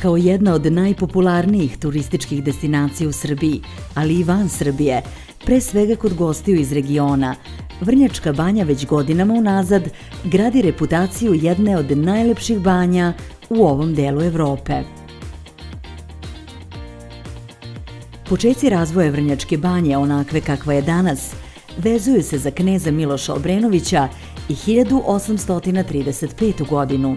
Kao jedna od najpopularnijih turističkih destinacija u Srbiji, ali i van Srbije, pre svega kod gostiju iz regiona, Vrnjačka Banja već godinama unazad gradi reputaciju jedne od najlepših banja u ovom delu Evrope. Počeci razvoja Vrnjačke Banje, onakve kakva je danas, vezuju se za kneza Miloša Obrenovića i 1835. godinu.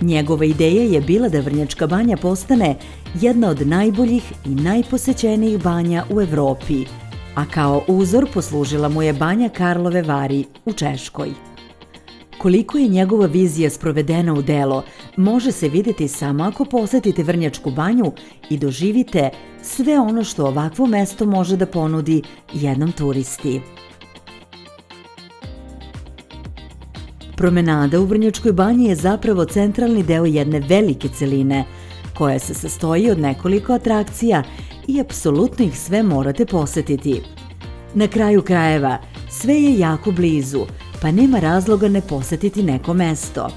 Njegova ideja je bila da Vrnjačka Banja postane jedna od najboljih i najposećenijih banja u Evropi, a kao uzor poslužila mu je banja Karlove Vari u Češkoj. Koliko je njegova vizija sprovedena u delo, može se vidjeti samo ako posetite Vrnjačku Banju i doživite sve ono što ovakvo mesto može da ponudi jednom turisti. Promenada u Vrnjačkoj Banji je zapravo centralni deo jedne velike celine, koja se sastoji od nekoliko atrakcija i apsolutno ih sve morate posetiti. Na kraju krajeva, sve je jako blizu, pa nema razloga ne posetiti neko mesto.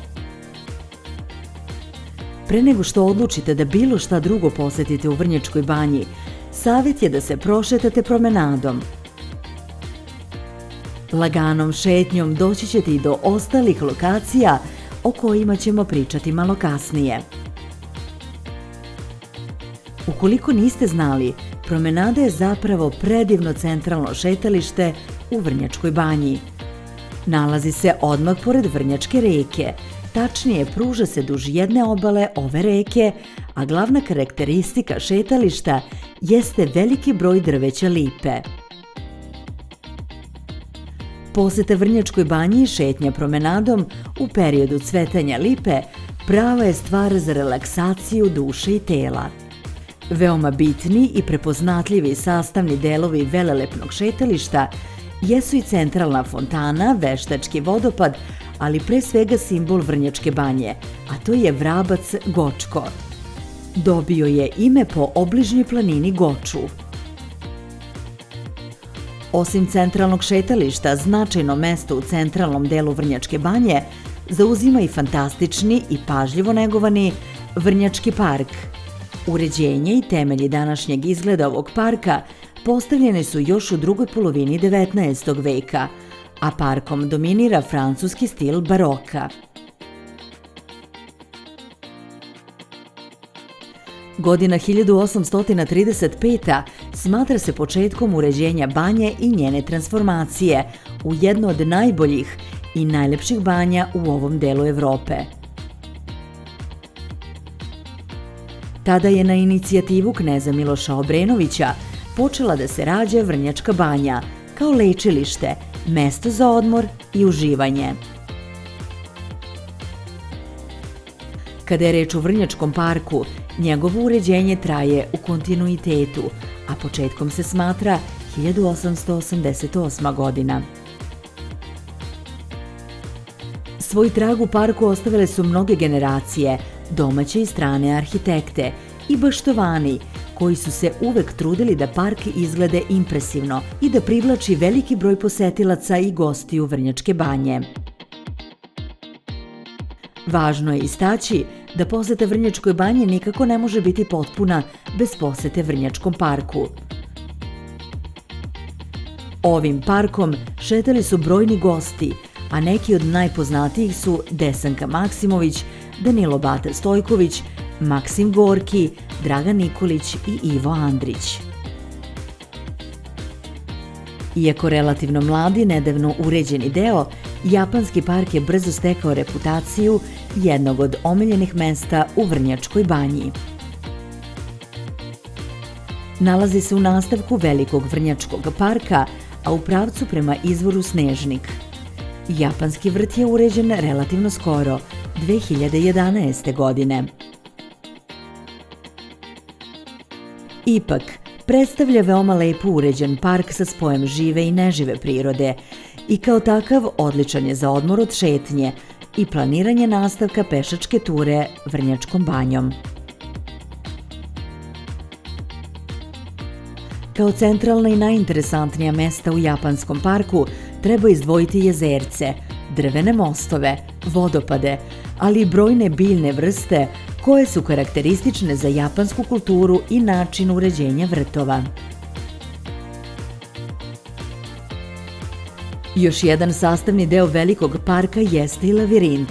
Pre nego što odlučite da bilo šta drugo posetite u Vrnjačkoj Banji, savjet je da se prošetate promenadom. Laganom šetnjom doći ćete i do ostalih lokacija o kojima ćemo pričati malo kasnije. Ukoliko niste znali, promenada je zapravo predivno centralno šetalište u Vrnjačkoj Banji. Nalazi se odmah pored Vrnjačke reke, tačnije pruža se duž jedne obale ove reke, a glavna karakteristika šetališta jeste veliki broj drveća lipe. Poseta Vrnjačkoj Banji i šetnja promenadom u periodu cvetanja lipe prava je stvar za relaksaciju duše i tela. Veoma bitni i prepoznatljivi sastavni delovi velelepnog šetališta jesu i centralna fontana, veštački vodopad, ali pre svega simbol Vrnjačke Banje, a to je vrabac Gočko. Dobio je ime po obližnjoj planini Goču. Osim centralnog šetališta, značajno mesto u centralnom delu Vrnjačke Banje zauzima i fantastični i pažljivo negovani Vrnjački park. Uređenje i temelji današnjeg izgleda ovog parka postavljene su još u drugoj polovini 19. veka, a parkom dominira francuski stil baroka. Godina 1835. smatra se početkom uređenja banje i njene transformacije u jednu od najboljih i najlepših banja u ovom delu Evrope. Tada je na inicijativu kneza Miloša Obrenovića počela da se rađa Vrnjačka Banja kao lečilište, mesto za odmor i uživanje. Kada je reč o Vrnjačkom parku, njegovo uređenje traje u kontinuitetu, a početkom se smatra 1888. godina. Svoj trag u parku ostavile su mnoge generacije, domaće i strane arhitekte i baštovani, koji su se uvek trudili da park izglede impresivno i da privlači veliki broj posetilaca i gostiju Vrnjačke Banje. Važno je istaći da poseta Vrnjačkoj Banji nikako ne može biti potpuna bez posete Vrnjačkom parku. Ovim parkom šetali su brojni gosti, a neki od najpoznatijih su Desanka Maksimović, Danilo Bata Stojković, Maksim Gorki, Dragan Nikolić i Ivo Andrić. Iako relativno mladi, nedavno uređeni deo, japanski park je brzo stekao reputaciju jednog od omiljenih mesta u Vrnjačkoj Banji. Nalazi se u nastavku velikog Vrnjačkog parka, a u pravcu prema izvoru Snežnik. Japanski vrt je uređen relativno skoro, 2011. godine. Ipak, predstavlja veoma lepo uređen park sa spojem žive i nežive prirode i kao takav odličan je za odmor od šetnje i planiranje nastavka pešačke ture Vrnjačkom Banjom. Kao centralna i najinteresantnija mesta u japanskom parku treba izdvojiti jezerce, drvene mostove, vodopade, ali i brojne biljne vrste koje su karakteristične za japansku kulturu i način uređenja vrtova. Još jedan sastavni deo velikog parka jeste i lavirint.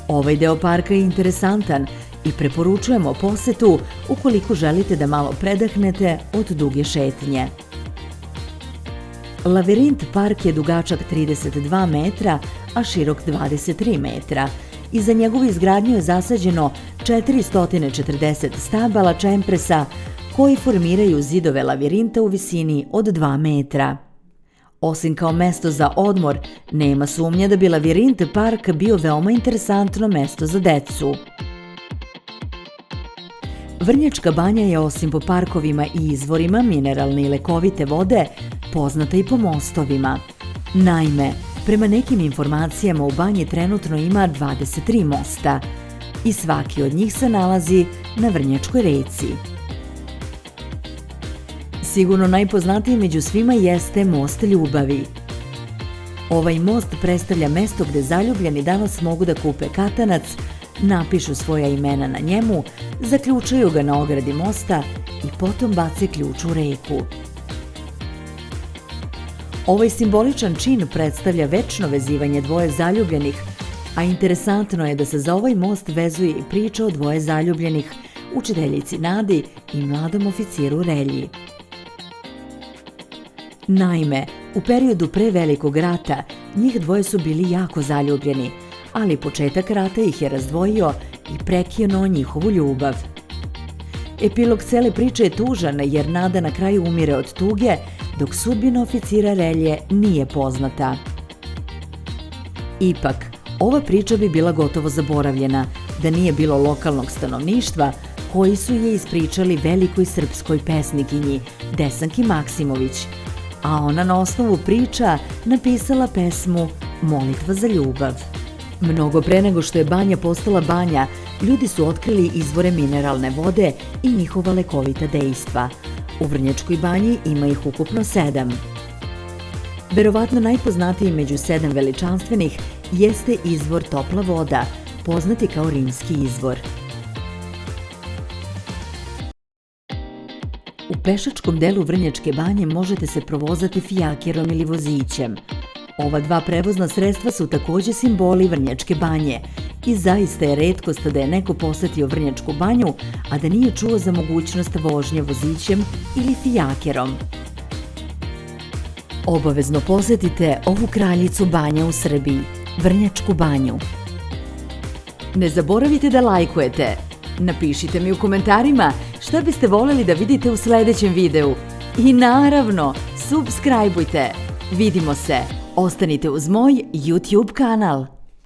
Ovaj deo parka je interesantan i preporučujemo posetu ukoliko želite da malo predahnete od duge šetnje. Lavirint park je dugačak 32 metra, a širok 23 metra i za njegovu izgradnju je zasađeno 440 stabala čempresa koji formiraju zidove lavirinta u visini od 2 metra. Osim kao mesto za odmor, nema sumnje da bi lavirint park bio veoma interesantno mesto za decu. Vrnjačka banja je osim po parkovima i izvorima mineralne i lekovite vode, poznata i po mostovima. Naime, prema nekim informacijama u banji trenutno ima 23 mosta i svaki od njih se nalazi na Vrnjačkoj reci. Sigurno najpoznatiji među svima jeste Most ljubavi. Ovaj most predstavlja mesto gde zaljubljeni danas mogu da kupe katanac, napišu svoja imena na njemu, zaključaju ga na ogradi mosta i potom bace ključ u reku. Ovaj simboličan čin predstavlja večno vezivanje dvoje zaljubljenih, a interesantno je da se za ovaj most vezuje i priča o dvoje zaljubljenih, učiteljici Nadi i mladom oficiru Relji. Naime, u periodu pre Velikog rata njih dvoje su bili jako zaljubljeni, ali početak rata ih je razdvojio i prekinuo njihovu ljubav. Epilog cele priče je tužan jer Nada na kraju umire od tuge, dok sudbina oficira Relje nije poznata. Ipak, ova priča bi bila gotovo zaboravljena da nije bilo lokalnog stanovništva koji su je ispričali velikoj srpskoj pesnikinji Desanki Maksimović, a ona na osnovu priča napisala pesmu Molitva za ljubav. Mnogo pre nego što je banja postala banja, ljudi su otkrili izvore mineralne vode i njihova lekovita dejstva. U Vrnjačkoj banji ima ih ukupno 7. Verovatno najpoznatiji među 7 veličanstvenih jeste izvor Topla voda, poznati kao Rimski izvor. U pešačkom delu Vrnjačke banje možete se provozati fijakerom ili vozićem. Ova dva prevozna sredstva su takođe simboli Vrnjačke banje i zaista je retkost da je neko posetio Vrnjačku banju, a da nije čuo za mogućnost vožnje vozićem ili fijakerom. Obavezno posetite ovu kraljicu banja u Srbiji, Vrnjačku banju. Ne zaboravite da lajkujete. Napišite mi u komentarima šta biste voljeli da vidite u sledećem videu. I naravno, subscribeujte. Vidimo se. Ostanite uz moj YouTube kanal.